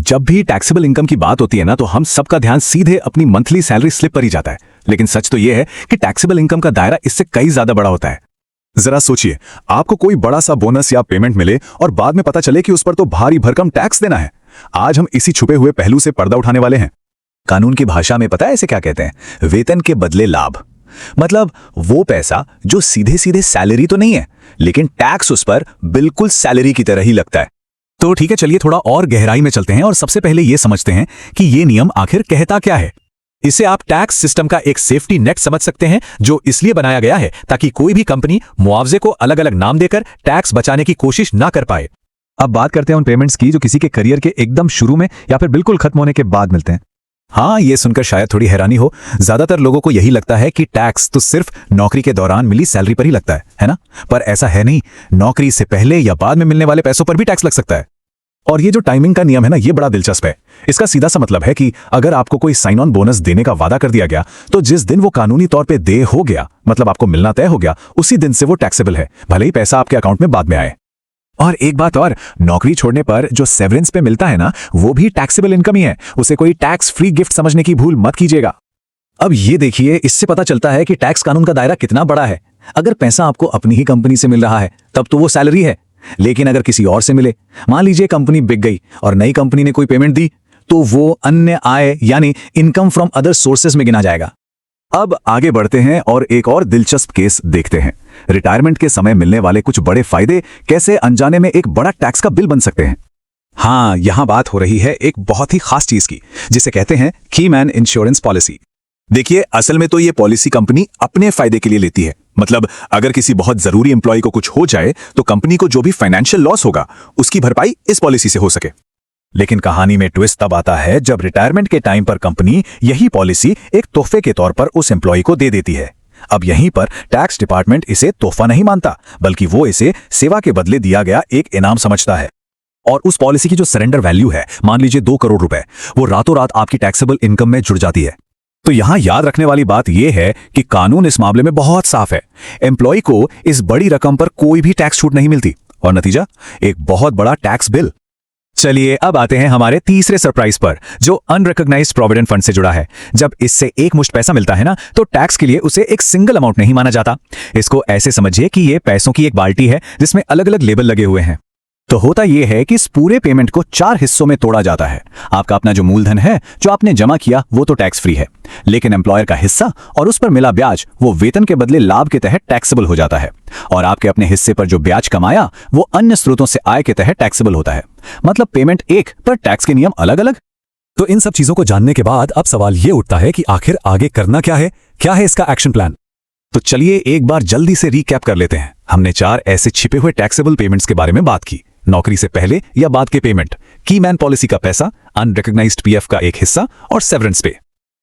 जब भी taxable income की बात होती है ना, तो हम सबका ध्यान सीधे अपनी मंथली सैलरी स्लिप पर ही जाता है। लेकिन सच तो यह है कि टैक्सेबल इनकम का दायरा इससे कई ज्यादा बड़ा होता है। जरा सोचिए, आपको कोई बड़ा सा बोनस या पेमेंट मिले और बाद में पता चले कि उस पर तो भारी भरकम टैक्स देना है। आज हम इसी छुपे हुए पहलू से पर्दा उठाने वाले हैं। कानून की भाषा में पता है इसे क्या कहते हैं? वेतन के बदले लाभ। मतलब वो पैसा जो सीधे सीधे सैलरी तो नहीं है, लेकिन टैक्स उस पर बिल्कुल सैलरी की तरह ही लगता है। तो ठीक है, चलिए थोड़ा और गहराई में चलते हैं और सबसे पहले ये समझते हैं कि ये नियम आखिर कहता क्या है। इसे आप टैक्स सिस्टम का एक सेफ्टी नेट समझ सकते हैं, जो इसलिए बनाया गया है ताकि कोई भी कंपनी मुआवजे को अलग अलग नाम देकर टैक्स बचाने की कोशिश ना कर पाए। अब बात करते हैं उन पेमेंट्स की जो किसी के करियर के एकदम शुरू में या फिर बिल्कुल खत्म होने के बाद मिलते हैं। हाँ, ये सुनकर शायद थोड़ी हैरानी हो। ज्यादातर लोगों को यही लगता है कि टैक्स तो सिर्फ नौकरी के दौरान मिली सैलरी पर ही लगता है ना? पर ऐसा है नहीं। नौकरी से पहले या बाद में मिलने वाले पैसों पर भी टैक्स लग सकता है। और ये जो टाइमिंग का नियम है ना, ये बड़ा दिलचस्प है। इसका सीधा सा मतलब है कि अगर आपको कोई साइन ऑन बोनस देने का वादा कर दिया गया, तो जिस दिन वो कानूनी तौर पे देय हो गया, मतलब आपको मिलना तय हो गया, उसी दिन से वो टैक्सेबल है, भले ही पैसा आपके अकाउंट में बाद में आए। और एक बात और, नौकरी छोड़ने पर जो सेवरेंस पे मिलता है ना, वो भी टैक्सेबल इनकम ही है। उसे कोई टैक्स फ्री गिफ्ट समझने की भूल मत कीजिएगा। अब ये देखिए, इससे पता चलता है कि टैक्स कानून का दायरा कितना बड़ा है। अगर पैसा आपको अपनी ही कंपनी से मिल रहा है, तब तो वो सैलरी है। लेकिन अगर किसी और से मिले, मान लीजिए कंपनी बिक गई और नई कंपनी ने कोई पेमेंट दी, तो वो अन्य आय यानी इनकम फ्रॉम अदर सोर्सेज में गिना जाएगा। अब आगे बढ़ते हैं और एक और दिलचस्प केस देखते हैं। रिटायरमेंट के समय मिलने वाले कुछ बड़े फायदे कैसे अनजाने में एक बड़ा टैक्स का बिल बन सकते हैं। हाँ, यहां बात हो रही है एक बहुत ही खास चीज की, जिसे कहते हैं की मैन इंश्योरेंस पॉलिसी। देखिए, असल में तो ये पॉलिसी कंपनी अपने फायदे के लिए लेती है। मतलब अगर किसी बहुत जरूरी एम्प्लॉय को कुछ हो जाए, तो कंपनी को जो भी फाइनेंशियल लॉस होगा, उसकी भरपाई इस पॉलिसी से हो सके। लेकिन कहानी में ट्विस्ट तब आता है जब रिटायरमेंट के टाइम पर कंपनी यही पॉलिसी एक तोहफे के तौर पर उस एम्प्लॉय को दे देती है। अब यहीं पर टैक्स डिपार्टमेंट इसे तोहफा नहीं मानता, बल्कि वो इसे सेवा के बदले दिया गया एक इनाम समझता है। और उस पॉलिसी की जो सरेंडर वैल्यू है, मान लीजिए 2 करोड़ रुपए, वो रातों रात आपकी टैक्सेबल इनकम में जुड़ जाती है। तो यहां याद रखने वाली बात यह है कि कानून इस मामले में बहुत साफ है। एम्प्लॉय को इस बड़ी रकम पर कोई भी टैक्स छूट नहीं मिलती, और नतीजा एक बहुत बड़ा टैक्स बिल। चलिए अब आते हैं हमारे तीसरे सरप्राइज पर, जो अनरिकॉग्नाइज्ड प्रोविडेंट फंड से जुड़ा है। जब इससे एक मुश्त पैसा मिलता है ना, तो टैक्स के लिए उसे एक सिंगल अमाउंट नहीं माना जाता। इसको ऐसे समझिए कि ये पैसों की एक बाल्टी है जिसमें अलग अलग लेबल लगे हुए हैं। तो होता यह है कि इस पूरे पेमेंट को 4 हिस्सों में तोड़ा जाता है। आपका अपना जो मूलधन है, जो आपने जमा किया, वो तो टैक्स फ्री है, लेकिन एम्प्लॉयर का हिस्सा और उस पर मिला ब्याज, वो वेतन के बदले लाभ के तहत टैक्सेबल हो जाता है। और आपके अपने हिस्से पर जो ब्याज कमाया, वो अन्य स्रोतों से आय के तहत टैक्सेबल होता है। मतलब पेमेंट एक, पर टैक्स के नियम अलग अलग। तो इन सब चीजों को जानने के बाद अब सवाल ये उठता है कि आखिर आगे करना क्या है? क्या है इसका एक्शन प्लान? तो चलिए एक बार जल्दी से रिकैप कर लेते हैं। हमने 4 ऐसे छिपे हुए टैक्सेबल पेमेंट्स के बारे में बात की। नौकरी से पहले या बाद के पेमेंट, की मैन पॉलिसी का पैसा, अनरिकॉग्नाइज्ड पीएफ का एक हिस्सा और सेवरेंस पे।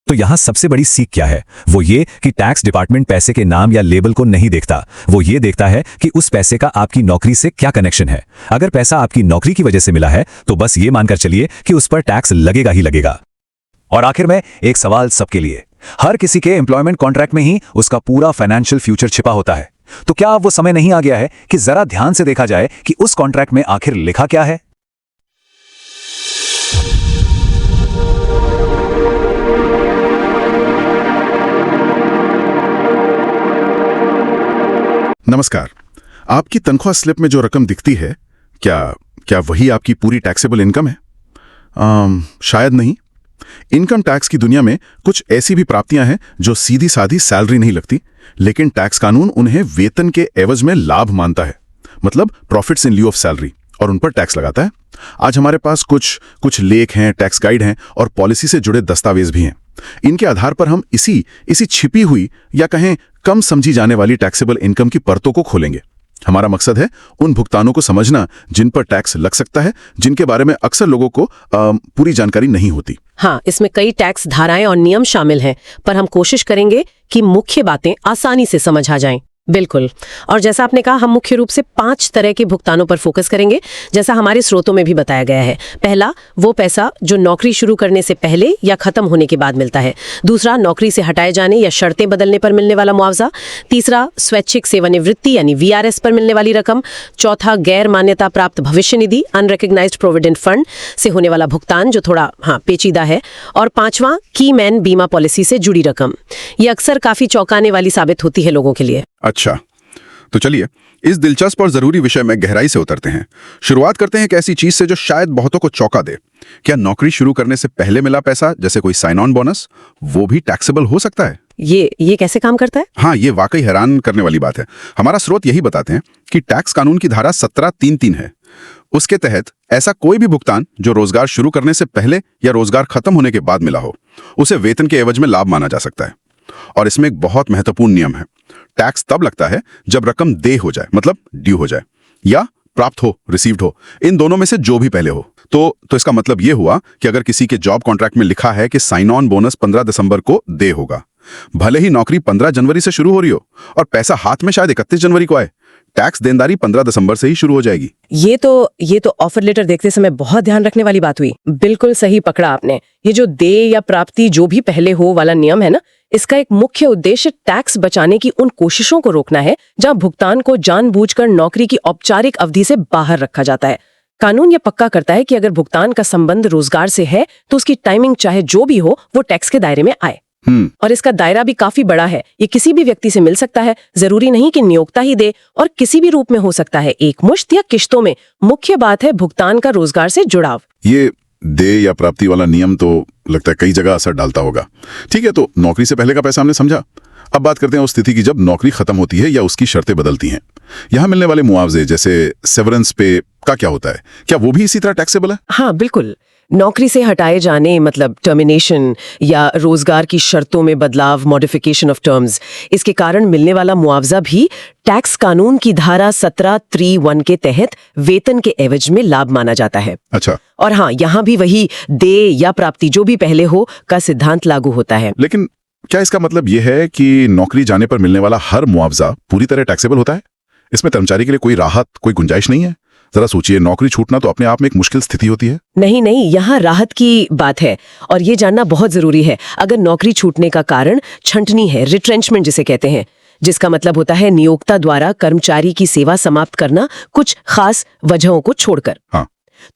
तो यहां सबसे बड़ी सीख क्या है? वो ये कि टैक्स डिपार्टमेंट पैसे के नाम या लेबल को नहीं देखता। वो ये देखता है कि उस पैसे का आपकी नौकरी से क्या कनेक्शन है। अगर पैसा आपकी नौकरी की वजह से मिला है, तो बस ये मानकर चलिए कि उस पर टैक्स लगेगा ही लगेगा। और आखिर में एक सवाल सबके लिए, हर किसी के एम्प्लॉयमेंट कॉन्ट्रैक्ट में ही उसका पूरा फाइनेंशियल फ्यूचर छिपा होता है। तो क्या अब वो समय नहीं आ गया है कि जरा ध्यान से देखा जाए कि उस कॉन्ट्रैक्ट में आखिर लिखा क्या है? नमस्कार। आपकी तनख्वाह स्लिप में जो रकम दिखती है, क्या वही आपकी पूरी टैक्सेबल इनकम है? शायद नहीं। इनकम टैक्स की दुनिया में कुछ ऐसी भी प्राप्तियां हैं जो सीधी साधी सैलरी नहीं लगती, लेकिन टैक्स कानून उन्हें वेतन के एवज में लाभ मानता है, मतलब profits in lieu of salary, और उन पर टैक्स लगाता है। आज हमारे पास कुछ लेख हैं, टैक्स गाइड हैं और पॉलिसी से जुड़े दस्तावेज भी हैं। इनके आधार पर हम इसी छिपी हुई या कहें कम समझी जाने वाली टैक्सेबल इनकम की परतों को खोलेंगे। हमारा मकसद है उन भुगतानों को समझना जिन पर टैक्स लग सकता है, जिनके बारे में अक्सर लोगों को पूरी जानकारी नहीं होती। हाँ, इसमें कई टैक्स धाराएं और नियम शामिल हैं, पर हम कोशिश करेंगे कि मुख्य बातें आसानी से समझ आ जाएं। बिल्कुल। और जैसा आपने कहा, हम मुख्य रूप से 5 तरह के भुगतानों पर फोकस करेंगे, जैसा हमारे स्रोतों में भी बताया गया है। पहला, वो पैसा जो नौकरी शुरू करने से पहले या खत्म होने के बाद मिलता है। दूसरा, नौकरी से हटाए जाने या शर्तें बदलने पर मिलने वाला मुआवजा। तीसरा, स्वैच्छिक सेवानिवृत्ति यानी वीआरएस पर मिलने वाली रकम। चौथा, गैर मान्यता प्राप्त भविष्य निधि अनरिकग्नाइज्ड प्रोविडेंट फंड से होने वाला भुगतान, जो थोड़ा पेचीदा है। और पांचवा, की मैन बीमा पॉलिसी से जुड़ी रकम। ये अक्सर काफी चौंकाने वाली साबित होती है लोगों के लिए। अच्छा, तो चलिए इस दिलचस्प और जरूरी विषय में गहराई से उतरते हैं। शुरुआत करते हैं एक ऐसी चीज से जो शायद बहुतों को चौंका दे। क्या नौकरी शुरू करने से पहले मिला पैसा, जैसे कोई साइन ऑन बोनस, वो भी टैक्सेबल हो सकता है? ये कैसे काम करता है? हाँ, ये वाकई हैरान करने वाली बात है। हमारा स्रोत यही बताते हैं कि टैक्स कानून की धारा 1733 है। उसके तहत ऐसा कोई भी भुगतान जो रोजगार शुरू करने से पहले या रोजगार खत्म होने के बाद मिला हो, उसे वेतन के एवज में लाभ माना जा सकता है। और इसमें एक बहुत महत्वपूर्ण नियम है। टैक्स तब लगता है जब रकम देय हो जाए, मतलब ड्यू हो जाए, या प्राप्त हो, रिसीव्ड हो, इन दोनों में से जो भी पहले हो। तो इसका मतलब यह हुआ कि अगर किसी के जॉब कॉन्ट्रैक्ट में लिखा है कि साइन ऑन बोनस 15 दिसंबर को देय होगा, भले ही नौकरी 15 जनवरी से शुरू हो रही हो और पैसा हाथ में शायद 31 जनवरी को आए, टैक्स देनदारी 15 दिसंबर से ही शुरू हो जाएगी। ये तो ऑफर लेटर देखते समय बहुत ध्यान रखने वाली बात हुई। बिल्कुल सही पकड़ा आपने। ये जो देय या प्राप्ति जो भी पहले हो वाला नियम है ना, इसका एक मुख्य उद्देश्य टैक्स बचाने की उन कोशिशों को रोकना है जहां भुगतान को जानबूझकर नौकरी की औपचारिक अवधि से बाहर रखा जाता है। कानून ये पक्का करता है कि अगर भुगतान का संबंध रोजगार से है तो उसकी टाइमिंग चाहे जो भी हो वो टैक्स के दायरे में आए। और इसका दायरा भी काफी बड़ा है। ये किसी भी व्यक्ति से मिल सकता है, जरूरी नहीं कि नियोक्ता ही दे, और किसी भी रूप में हो सकता है, एक मुश्त या किश्तों में। मुख्य बात है भुगतान का रोजगार से जुड़ाव। ये देय या प्राप्ति वाला नियम तो लगता है कई जगह असर डालता होगा। ठीक है, तो नौकरी से पहले का पैसा हमने समझा। अब बात करते हैं उस स्थिति की जब नौकरी खत्म होती है या उसकी शर्तें बदलती हैं। यहां मिलने वाले मुआवजे जैसे सेवरेंस पे का क्या होता है? क्या वो भी इसी तरह टैक्सेबल है? हाँ बिल्कुल। नौकरी से हटाए जाने मतलब टर्मिनेशन या रोजगार की शर्तों में बदलाव, मॉडिफिकेशन ऑफ टर्म्स, इसके कारण मिलने वाला मुआवजा भी टैक्स कानून की धारा 1731 के तहत वेतन के एवज में लाभ माना जाता है। अच्छा। और हाँ, यहाँ भी वही देय या प्राप्ति जो भी पहले हो का सिद्धांत लागू होता है। लेकिन क्या इसका मतलब यह है कि नौकरी जाने पर मिलने वाला हर मुआवजा पूरी तरह टैक्सेबल होता है? इसमें कर्मचारी के लिए कोई राहत, कोई गुंजाइश नहीं है? जरा सोचिए, नौकरी छूटना तो अपने आप में एक मुश्किल स्थिति होती है। नहीं, यहाँ राहत की बात है और ये जानना बहुत जरूरी है। अगर नौकरी छूटने का कारण छंटनी है, रिट्रेंचमेंट जिसे कहते हैं, जिसका मतलब होता है नियोक्ता द्वारा कर्मचारी की सेवा समाप्त करना कुछ खास वजहों को छोड़कर, हाँ,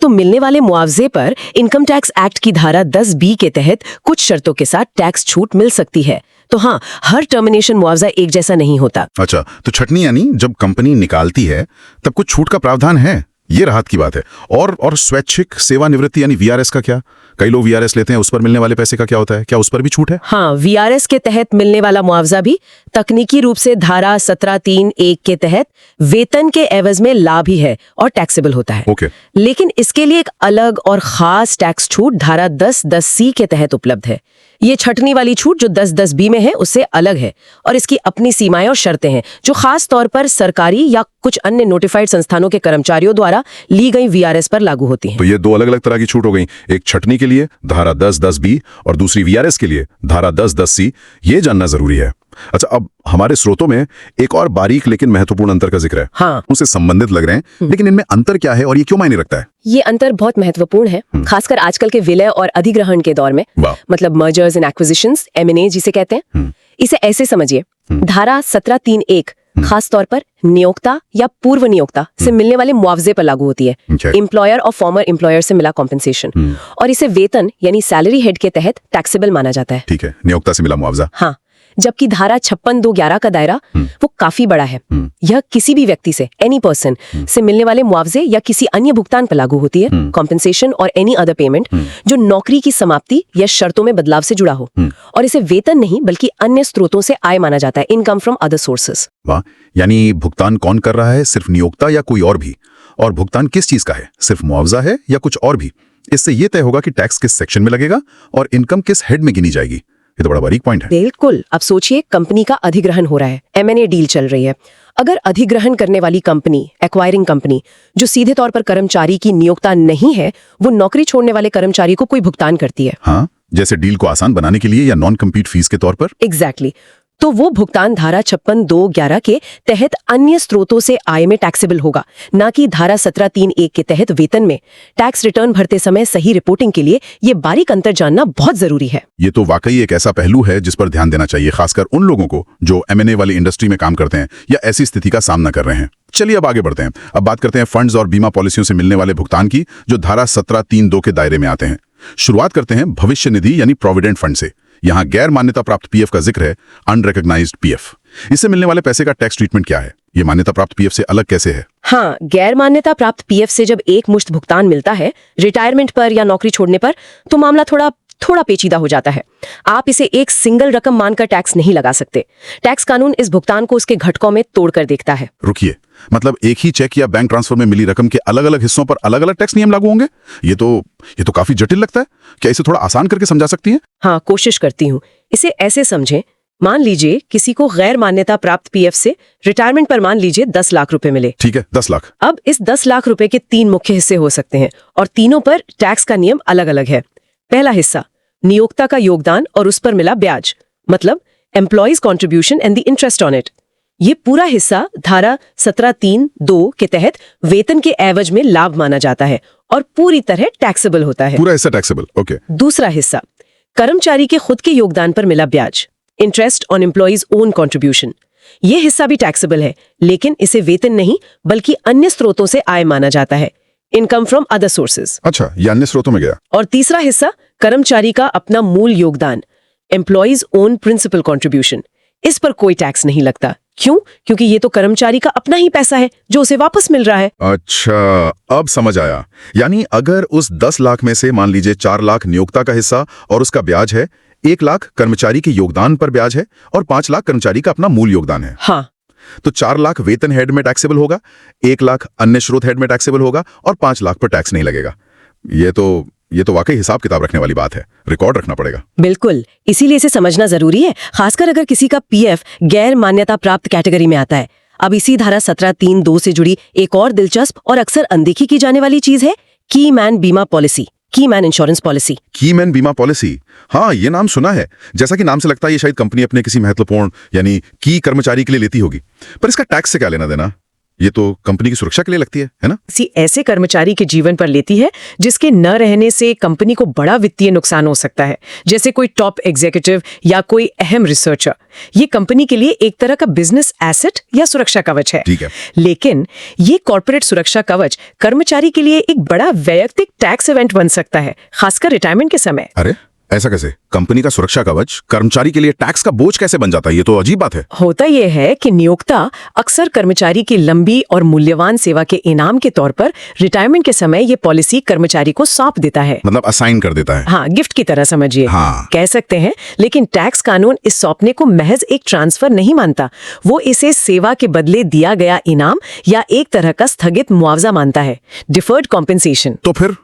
तो मिलने वाले मुआवजे पर इनकम टैक्स एक्ट की धारा 10B के तहत कुछ शर्तों के साथ टैक्स छूट मिल सकती है। तो हाँ, हर टर्मिनेशन मुआवजा एक जैसा नहीं होता। अच्छा, तो छटनी यानी जब कंपनी निकालती है तब कुछ छूट का प्रावधान है, ये राहत की बात है। और स्वैच्छिक सेवानिवृत्ति यानी वीआरएस का क्या? कई लोग वीआरएस लेते हैं, उस पर मिलने वाले पैसे का क्या होता है? क्या उस पर भी छूट है? हाँ, वीआरएस के तहत मिलने वाला मुआवजा भी तकनीकी रूप से धारा 1731 के तहत वेतन के एवज में लाभ ही है और टैक्सेबल होता है। ओके। लेकिन इसके लिए एक अलग और खास टैक्स छूट धारा 1010C के तहत उपलब्ध है। ये छटनी वाली छूट जो 1010B में है उससे अलग है और इसकी अपनी सीमाएं और शर्तें हैं जो खास तौर पर सरकारी या कुछ अन्य नोटिफाइड संस्थानों के कर्मचारियों द्वारा ली गई वीआरएस पर लागू होती हैं। तो ये दो अलग अलग तरह की छूट हो गई, एक छटनी के लिए धारा 1010B और दूसरी वीआरएस के लिए धारा 1010C। ये जानना जरूरी है। अच्छा, अब हमारे स्रोतों में एक और बारीक लेकिन महत्वपूर्ण अंतर का जिक्र है। हाँ, उनसे संबंधित लग रहे हैं, लेकिन इनमें अंतर क्या है और ये क्यों मायने रखता है? ये अंतर बहुत महत्वपूर्ण है, खासकर आजकल के विलय और अधिग्रहण के दौर में, मतलब मर्जर्स एंड एक्विजिशंस, M&A जिसे कहते हैं। इसे ऐसे समझिए, धारा 1731 खास तौर पर नियोक्ता या पूर्व नियोक्ता से मिलने वाले मुआवजे पर लागू होती है, एम्प्लॉयर और फॉर्मर एम्प्लॉयर से मिला कॉम्पेंसेशन, और इसे वेतन यानी सैलरी हेड के तहत टैक्सेबल माना जाता है। ठीक है, नियोक्ता से मिला मुआवजा। हाँ, जबकि धारा 56(2)(11 का दायरा वो काफी बड़ा है। यह किसी भी व्यक्ति से, एनी पर्सन से मिलने वाले मुआवजे या किसी अन्य भुगतान पर लागू होती है, कॉम्पेंसेशन और एनी अदर पेमेंट जो नौकरी की समाप्ति या शर्तों में बदलाव से जुड़ा हो, और इसे वेतन नहीं बल्कि अन्य स्रोतों से आय माना जाता है, इनकम फ्रॉम अदर सोर्सेस। वाह, यानी भुगतान कौन कर रहा है? सिर्फ नियोक्ता या कोई और भी? और भुगतान किस चीज का है? सिर्फ मुआवजा है या कुछ और भी? इससे यह तय होगा कि टैक्स किस सेक्शन में लगेगा और इनकम किस हेड में गिनी जाएगी। ये तो बड़ा बारीक पॉइंट है। बिल्कुल। अब सोचिए, कंपनी का अधिग्रहण हो रहा है, M&A डील चल रही है। अगर अधिग्रहण करने वाली कंपनी, एक्वायरिंग कंपनी, जो सीधे तौर पर कर्मचारी की नियोक्ता नहीं है, वो नौकरी छोड़ने वाले कर्मचारी को कोई भुगतान करती है। हाँ, जैसे डील को आसान बनाने के लिए या नॉन कम्पीट फीस के तौर पर। एग्जैक्टली। तो वो भुगतान धारा 56(2)(11 के तहत अन्य स्रोतों से आय में टैक्सेबल होगा, ना कि धारा 17(3)(1) के तहत वेतन में। टैक्स रिटर्न भरते समय सही रिपोर्टिंग के लिए ये बारीक अंतर जानना बहुत जरूरी है। ये तो वाकई एक ऐसा पहलू है जिस पर ध्यान देना चाहिए, खासकर उन लोगों को जो M&A वाली इंडस्ट्री में काम करते हैं या ऐसी स्थिति का सामना कर रहे हैं। चलिए अब आगे बढ़ते हैं। अब बात करते हैं फंड्स और बीमा पॉलिसियों से मिलने वाले भुगतान की, जो धारा 17(3)(2) के दायरे में आते हैं। शुरुआत करते हैं भविष्य निधि यानी प्रोविडेंट फंड से। यहाँ गैर मान्यता प्राप्त पीएफ का जिक्र है, अनरिकॉग्नाइज्ड पीएफ। इससे मिलने वाले पैसे का टैक्स ट्रीटमेंट क्या है? ये मान्यता प्राप्त पीएफ से अलग कैसे है? हाँ, गैर मान्यता प्राप्त पीएफ से जब एक मुश्त भुगतान मिलता है रिटायरमेंट पर या नौकरी छोड़ने पर, तो मामला थोड़ा पेचीदा हो जाता है। आप इसे एक सिंगल रकम मानकर टैक्स नहीं लगा सकते। टैक्स कानून इस भुगतान को उसके घटकों में तोड़कर देखता है। रुकिए, मतलब एक ही चेक या बैंक ट्रांसफर में मिली रकम के अलग अलग हिस्सों पर अलग अलग टैक्स नियम लागू होंगे? ये तो काफी जटिल लगता है। क्या इसे थोड़ा आसान करके समझा सकती हैं? हाँ, कोशिश करती हूँ। इसे ऐसे समझें, मान लीजिए किसी को गैर मान्यता प्राप्त पीएफ से रिटायरमेंट पर मान लीजिए 10 लाख रुपए मिले। ठीक है, 10 लाख। अब इस 10 लाख रुपए के 3 मुख्य हिस्से हो सकते हैं और तीनों पर टैक्स का नियम अलग अलग है। पहला हिस्सा नियोक्ता का योगदान और उस पर मिला ब्याज, मतलब employees contribution and the interest on it. ये पूरा हिस्सा धारा 17(3)(2) के तहत वेतन के एवज में लाभ माना जाता है और पूरी तरह टैक्सेबल होता है। पूरा हिस्सा टैक्सेबल, ओके। दूसरा हिस्सा कर्मचारी के खुद के योगदान पर मिला ब्याज, interest on employees own contribution. ये हिस्सा भी टैक्सेबल है, लेकिन इसे वेतन नहीं बल्कि अन्य स्रोतों से आय माना जाता है, इनकम फ्रॉम अदर सोर्सेज। अच्छा, ये अन्य स्रोतों में गया। और तीसरा हिस्सा कर्मचारी का अपना मूल योगदान, एम्प्लॉइज ओन प्रिंसिपल कॉन्ट्रीब्यूशन। इस पर कोई टैक्स नहीं लगता। क्यों? क्योंकि ये तो कर्मचारी का अपना ही पैसा है जो उसे वापस मिल रहा है। अच्छा, अब समझ आया। यानी अगर उस 10 लाख में से मान लीजिए 4 लाख नियोक्ता का हिस्सा और उसका ब्याज है, 1 लाख कर्मचारी के योगदान पर ब्याज है और 5 लाख कर्मचारी का अपना मूल योगदान है। हाँ, तो 4 लाख वेतन हेड में टैक्सेबल होगा, 1 लाख अन्य स्रोत हेड में टैक्सेबल होगा और 5 लाख पर टैक्स नहीं लगेगा। ये तो वाकई हिसाब किताब रखने वाली बात है, रिकॉर्ड रखना पड़ेगा। बिल्कुल, इसीलिए इसे समझना जरूरी है, खासकर अगर किसी का पीएफ गैर मान्यता प्राप्त कैटेगरी में आता है। अब इसी धारा 17(3)(2) से जुड़ी एक और दिलचस्प और अक्सर अनदेखी की जाने वाली चीज है की मैन बीमा पॉलिसी, की मैन इंश्योरेंस पॉलिसी। की मैन बीमा पॉलिसी, हाँ, ये नाम सुना है। जैसा कि नाम से लगता है ये शायद कंपनी अपने किसी महत्वपूर्ण यानी की कर्मचारी के लिए लेती होगी, पर इसका टैक्स से क्या लेना देना? ये तो कंपनी की सुरक्षा के लिए लगती है ना? किसी ऐसे कर्मचारी के जीवन पर लेती है जिसके न रहने से कंपनी को बड़ा वित्तीय नुकसान हो सकता है, जैसे कोई टॉप एग्जीक्यूटिव या कोई अहम रिसर्चर। ये कंपनी के लिए एक तरह का बिजनेस एसेट या सुरक्षा कवच है। ठीक है। लेकिन ये कॉर्पोरेट सुरक्षा कवच कर्मचारी के लिए एक बड़ा वैयक्तिक टैक्स इवेंट बन सकता है, खासकर रिटायरमेंट के समय। अरे ऐसा कैसे? कंपनी का सुरक्षा कवच कर्मचारी के लिए टैक्स का बोझ कैसे बन जाता है? ये तो अजीब बात है। होता यह है कि नियोक्ता अक्सर कर्मचारी की लंबी और मूल्यवान सेवा के इनाम के तौर पर रिटायरमेंट के समय ये पॉलिसी कर्मचारी को सौंप देता है, मतलब असाइन कर देता है। हाँ, गिफ्ट की तरह समझिए। हाँ। कह सकते हैं। लेकिन टैक्स कानून इस सौंपने को महज एक ट्रांसफर नहीं मानता, वो इसे सेवा के बदले दिया गया इनाम या एक तरह का स्थगित मुआवजा मानता है, डिफर्ड कॉम्पेंसेशन। तो फिर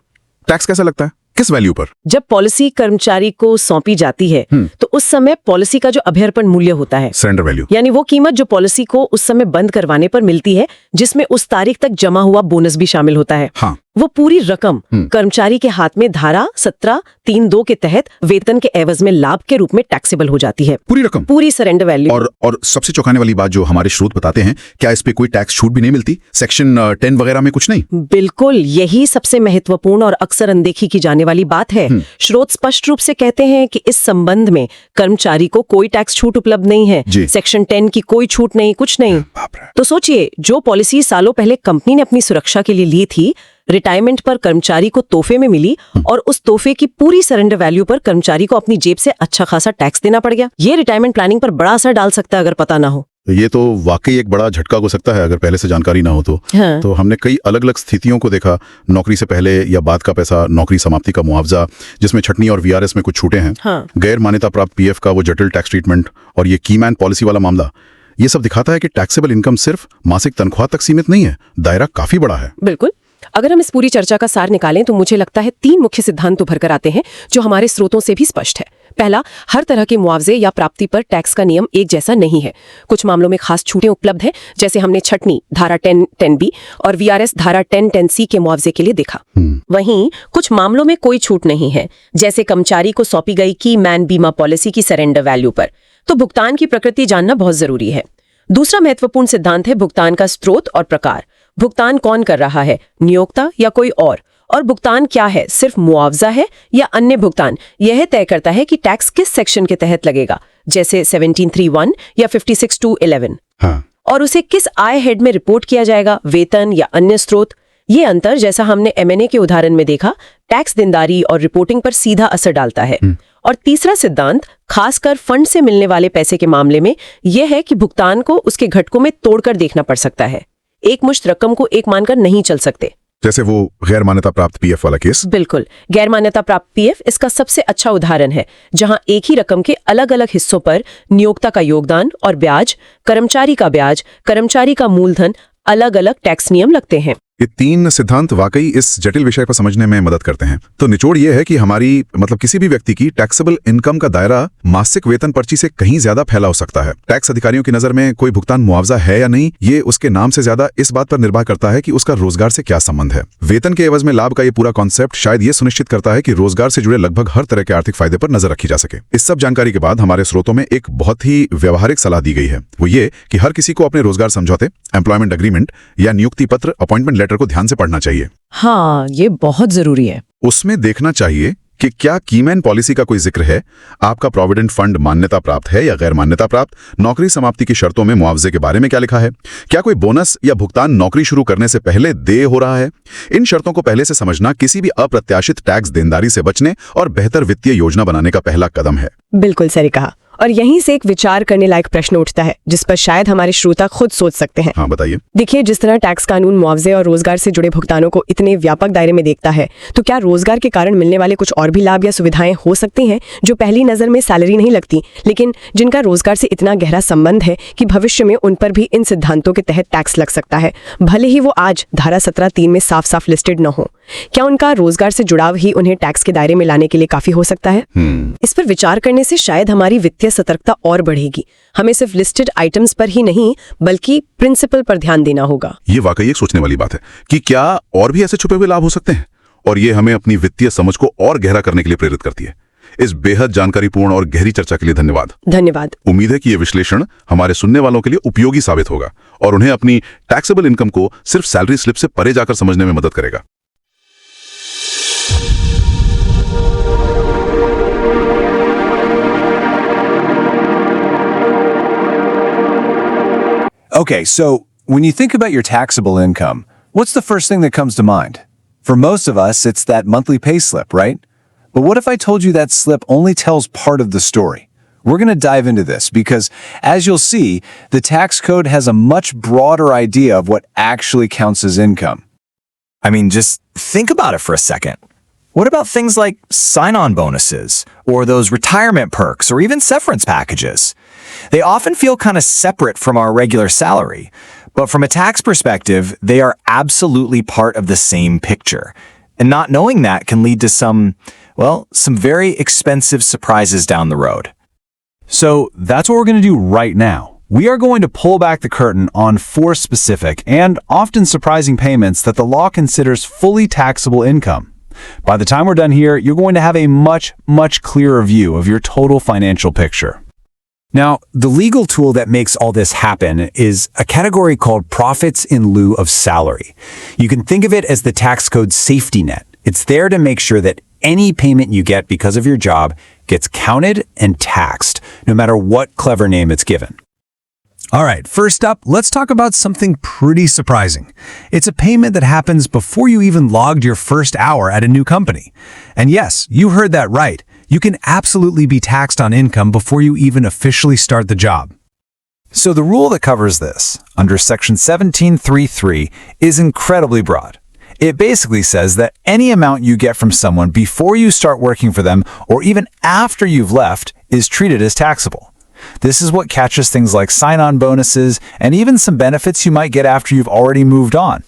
टैक्स कैसा लगता है? किस वैल्यू पर? जब पॉलिसी कर्मचारी को सौंपी जाती है तो उस समय पॉलिसी का जो अभ्यर्पण मूल्य होता है, सरेंडर वैल्यू, यानी वो कीमत जो पॉलिसी को उस समय बंद करवाने पर मिलती है, जिसमें उस तारीख तक जमा हुआ बोनस भी शामिल होता है, हाँ, वो पूरी रकम कर्मचारी के हाथ में धारा 17(3)(2) के तहत वेतन के एवज में लाभ के रूप में टैक्सेबल हो जाती है। पूरी रकम, पूरी सरेंडर वैल्यू। और सबसे चौंकाने वाली बात जो हमारे स्रोत बताते हैं, क्या इस पे कोई टैक्स छूट भी नहीं मिलती? सेक्शन 10 वगैरह में कुछ नहीं? बिल्कुल, यही सबसे महत्वपूर्ण और अक्सर अनदेखी की जाने वाली बात है। स्रोत स्पष्ट रूप से कहते हैं कि इस संबंध में कर्मचारी को कोई टैक्स छूट उपलब्ध नहीं है। सेक्शन 10 की कोई छूट नहीं, कुछ नहीं। तो सोचिए, जो पॉलिसी सालों पहले कंपनी ने अपनी सुरक्षा के लिए ली थी, रिटायरमेंट पर कर्मचारी को तोहफे में मिली और उस तोहफे की पूरी सरेंडर वैल्यू पर कर्मचारी को अपनी जेब से अच्छा खासा टैक्स देना पड़ गया। ये रिटायरमेंट प्लानिंग पर बड़ा असर डाल सकता है अगर पता ना हो। ये तो वाकई एक बड़ा झटका हो सकता है अगर पहले से जानकारी ना हो तो। हाँ। तो हमने कई अलग अलग स्थितियों को देखा, नौकरी से पहले या बाद का पैसा, नौकरी समाप्ति का मुआवजा जिसमें छटनी और वीआरएस में कुछ छूटे हैं, हाँ। गैर मान्यता प्राप्त पीएफ का वो जटिल टैक्स ट्रीटमेंट और ये कीमैन पॉलिसी वाला मामला। ये सब दिखाता है कि टैक्सेबल इनकम सिर्फ मासिक तनख्वाह तक सीमित नहीं है, दायरा काफी बड़ा है। बिल्कुल। अगर हम इस पूरी चर्चा का सार निकालें तो मुझे लगता है 3 मुख्य सिद्धांत उभर कर आते हैं जो हमारे स्रोतों से भी स्पष्ट है। पहला, हर तरह के मुआवजे या प्राप्ति पर टैक्स का नियम एक जैसा नहीं है। कुछ मामलों में खास छूटें उपलब्ध हैं, जैसे हमने छटनी धारा 10(10)(b) और वीआरएस धारा 10(10)(c) के मुआवजे के लिए देखा। वहीं कुछ मामलों में कोई छूट नहीं है, जैसे कर्मचारी को सौंपी गई की मैन बीमा पॉलिसी की सरेंडर वैल्यू पर। तो भुगतान की प्रकृति जानना बहुत जरूरी है। दूसरा महत्वपूर्ण सिद्धांत है भुगतान का स्रोत और प्रकार। भुगतान कौन कर रहा है, नियोक्ता या कोई और भुगतान क्या है, सिर्फ मुआवजा है या अन्य भुगतान। यह तय करता है कि टैक्स किस सेक्शन के तहत लगेगा, जैसे 1731 या 56(2)(11। हाँ। और उसे किस आय हेड में रिपोर्ट किया जाएगा, वेतन या अन्य स्रोत। ये अंतर, जैसा हमने M&A के उदाहरण में देखा, टैक्स देनदारी और रिपोर्टिंग पर सीधा असर डालता है। और तीसरा सिद्धांत, खासकर फंड से मिलने वाले पैसे के मामले में, यह है कि भुगतान को उसके घटकों में तोड़कर देखना पड़ सकता है। एक मुश्त रकम को एक मानकर नहीं चल सकते। जैसे वो गैर मान्यता प्राप्त पीएफ वाला केस। बिल्कुल, गैर मान्यता प्राप्त पीएफ इसका सबसे अच्छा उदाहरण है, जहां एक ही रकम के अलग अलग हिस्सों पर नियोक्ता का योगदान और ब्याज, कर्मचारी का मूलधन, अलग अलग टैक्स नियम लगते हैं। ये तीन सिद्धांत वाकई इस जटिल विषय को समझने में मदद करते हैं। तो निचोड़ ये है कि हमारी किसी भी व्यक्ति की टैक्सेबल इनकम का दायरा मासिक वेतन पर्ची से कहीं ज्यादा फैला हो सकता है। टैक्स अधिकारियों की नजर में कोई भुगतान मुआवजा है या नहीं, ये उसके नाम से ज्यादा इस बात पर निर्भर करता है कि उसका रोजगार से क्या संबंध है। वेतन के एवज में लाभ का ये पूरा कॉन्सेप्ट शायद ये सुनिश्चित करता है कि रोजगार से जुड़े लगभग हर तरह के आर्थिक फायदे पर नजर रखी जा सके। इस सब जानकारी के बाद हमारे स्रोतों में एक बहुत ही व्यवहारिक सलाह दी गई है, वो ये कि हर किसी को अपने रोजगार समझौते, एम्प्लॉयमेंट एग्रीमेंट या नियुक्ति पत्र, अपॉइंटमेंट लेटर को ध्यान से पढ़ना चाहिए। हाँ, ये बहुत जरूरी है। उसमें देखना चाहिए कि क्या कीमैन पॉलिसी का कोई जिक्र है, आपका प्रोविडेंट फंड मान्यता प्राप्त है या गैर मान्यता प्राप्त, नौकरी समाप्ति की शर्तों में मुआवजे के बारे में क्या लिखा है, क्या कोई बोनस या भुगतान नौकरी शुरू करने से पहले देय हो रहा है। इन शर्तों को पहले से समझना किसी भी अप्रत्याशित टैक्स देनदारी से बचने और बेहतर वित्तीय योजना बनाने का पहला कदम है। बिल्कुल सही कहा। और यहीं से एक विचार करने लायक प्रश्न उठता है, जिस पर शायद हमारे श्रोता खुद सोच सकते हैं। हाँ, बताइए। देखिए, जिस तरह टैक्स कानून मुआवजे और रोजगार से जुड़े भुगतानों को इतने व्यापक दायरे में देखता है, तो क्या रोजगार के कारण मिलने वाले कुछ और भी लाभ या सुविधाएं हो सकती हैं जो पहली नजर में सैलरी नहीं लगती, लेकिन जिनका रोजगार से इतना गहरा संबंध है कि भविष्य में उन पर भी इन सिद्धांतों के तहत टैक्स लग सकता है, भले ही वो आज धारा 17(3) में साफ साफ लिस्टेड न हो। क्या उनका रोजगार से जुड़ाव ही उन्हें टैक्स के दायरे में लाने के लिए काफी हो सकता है? इस पर विचार करने से शायद हमारी वित्तीय सतर्कता और बढ़ेगी। हमें सिर्फ लिस्टेड आइटम्स पर ही नहीं, बल्कि प्रिंसिपल पर ध्यान देना होगा। ये वाकई एक सोचने वाली बात है कि क्या और भी ऐसे छुपे हुए लाभ हो सकते हैं, और ये हमें अपनी वित्तीय समझ को और गहरा करने के लिए प्रेरित करती है। इस बेहद जानकारीपूर्ण और गहरी चर्चा के लिए धन्यवाद। धन्यवाद। उम्मीद है कि ये विश्लेषण हमारे सुनने वालों के लिए उपयोगी साबित होगा और उन्हें अपनी टैक्सेबल इनकम को सिर्फ सैलरी स्लिप से परे जाकर समझने में मदद करेगा। Okay, so when you think about your taxable income, what's the first thing that comes to mind? For most of us, it's that monthly pay slip, right? But what if I told you that slip only tells part of the story? We're going to dive into this because, as you'll see, the tax code has a much broader idea of what actually counts as income. I mean, just think about it for a second. What about things like sign-on bonuses, or those retirement perks, or even severance packages? They often feel kind of separate from our regular salary, but from a tax perspective, they are absolutely part of the same picture. And not knowing that can lead to some very expensive surprises down the road. So that's what we're going to do right now. We are going to pull back the curtain on 4 specific and often surprising payments that the law considers fully taxable income. By the time we're done here, you're going to have a much, much clearer view of your total financial picture. Now, the legal tool that makes all this happen is a category called profits in lieu of salary. You can think of it as the tax code's safety net. It's there to make sure that any payment you get because of your job gets counted and taxed, no matter what clever name it's given. All right, first up, let's talk about something pretty surprising. It's a payment that happens before you even logged your first hour at a new company. And yes, you heard that right. You can absolutely be taxed on income before you even officially start the job. So the rule that covers this, under Section 1733, is incredibly broad. It basically says that any amount you get from someone before you start working for them, or even after you've left, is treated as taxable. This is what catches things like sign-on bonuses and even some benefits you might get after you've already moved on.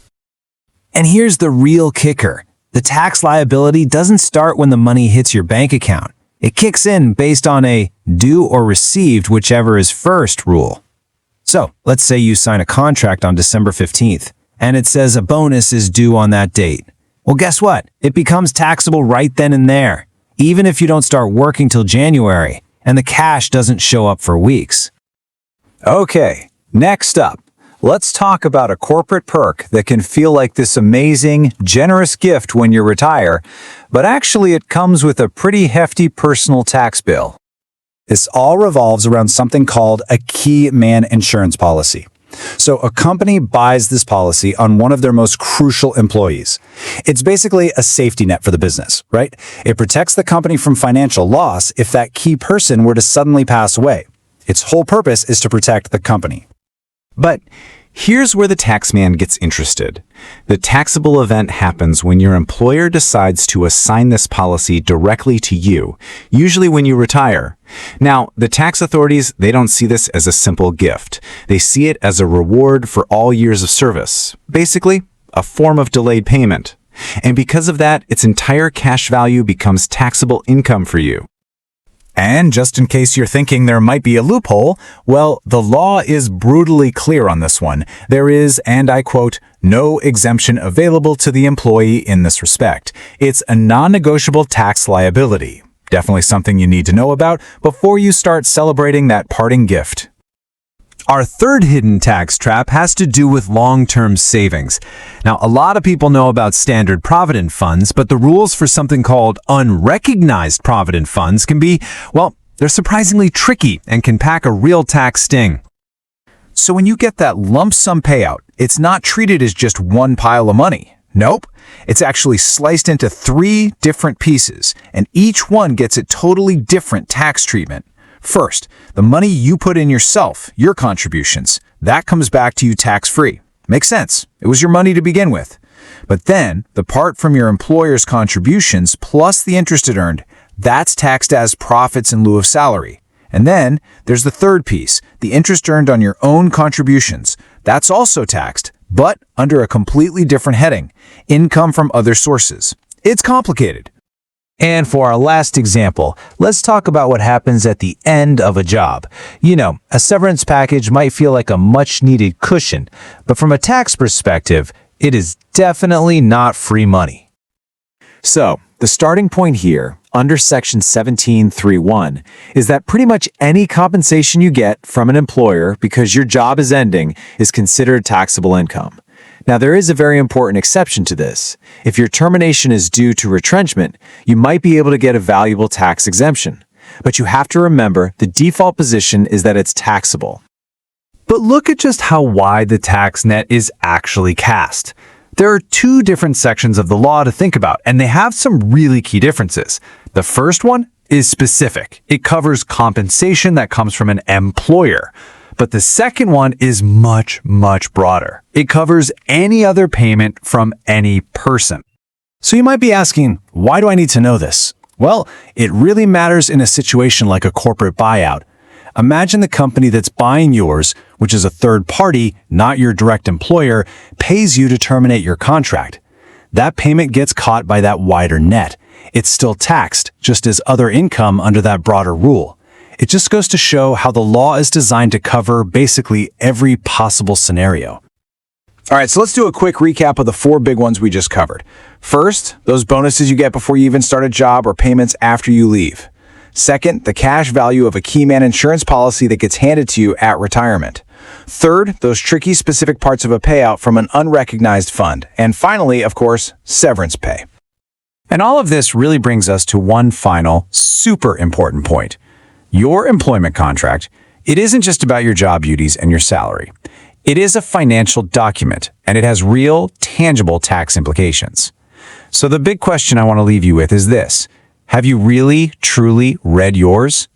And here's the real kicker. The tax liability doesn't start when the money hits your bank account. It kicks in based on a due or received, whichever is first rule. So, let's say you sign a contract on December 15th, and it says a bonus is due on that date. Well, guess what? It becomes taxable right then and there, even if you don't start working till January. and the cash doesn't show up for weeks. Okay, next up, let's talk about a corporate perk that can feel like this amazing, generous gift when you retire, but actually it comes with a pretty hefty personal tax bill. This all revolves around something called a key man insurance policy. So a company buys this policy on one of their most crucial employees. It's basically a safety net for the business, right? It protects the company from financial loss if that key person were to suddenly pass away. Its whole purpose is to protect the company. But here's where the taxman gets interested. The taxable event happens when your employer decides to assign this policy directly to you, usually when you retire. Now, the tax authorities, they don't see this as a simple gift. They see it as a reward for all years of service. Basically, a form of delayed payment. And because of that, its entire cash value becomes taxable income for you. And just in case you're thinking there might be a loophole, well, the law is brutally clear on this one. There is, and I quote, no exemption available to the employee in this respect. It's a non-negotiable tax liability. Definitely something you need to know about before you start celebrating that parting gift. Our third hidden tax trap has to do with long-term savings. Now, a lot of people know about standard provident funds, but the rules for something called unrecognized provident funds can be, well, they're surprisingly tricky and can pack a real tax sting. So when you get that lump sum payout, it's not treated as just one pile of money. Nope. It's actually sliced into 3 different pieces, and each one gets a totally different tax treatment. First, the money you put in yourself, your contributions, that comes back to you tax-free. Makes sense. It was your money to begin with. But then, the part from your employer's contributions plus the interest it earned, that's taxed as profits in lieu of salary. And then, there's the third piece, the interest earned on your own contributions. That's also taxed, but under a completely different heading, income from other sources. It's complicated. And for our last example, let's talk about what happens at the end of a job. You know, a severance package might feel like a much-needed cushion, but from a tax perspective, it is definitely not free money. So, the starting point here, under Section 17(3)(1), is that pretty much any compensation you get from an employer because your job is ending is considered taxable income. Now, there is a very important exception to this. If your termination is due to retrenchment, you might be able to get a valuable tax exemption. But you have to remember the default position is that it's taxable. But look at just how wide the tax net is actually cast. There are 2 different sections of the law to think about, and they have some really key differences. The first one is specific. It covers compensation that comes from an employer. But the second one is much, much broader. It covers any other payment from any person. So you might be asking, why do I need to know this? Well, it really matters in a situation like a corporate buyout. Imagine the company that's buying yours, which is a third party, not your direct employer, pays you to terminate your contract. That payment gets caught by that wider net. It's still taxed, just as other income under that broader rule. It just goes to show how the law is designed to cover basically every possible scenario. All right, so let's do a quick recap of the 4 big ones we just covered. First, those bonuses you get before you even start a job or payments after you leave. Second, the cash value of a key man insurance policy that gets handed to you at retirement. Third, those tricky specific parts of a payout from an unrecognized fund. And finally, of course, severance pay. And all of this really brings us to one final, super important point. Your employment contract, it isn't just about your job duties and your salary. It is a financial document, and it has real, tangible tax implications. So the big question I want to leave you with is this. Have you really, truly read yours?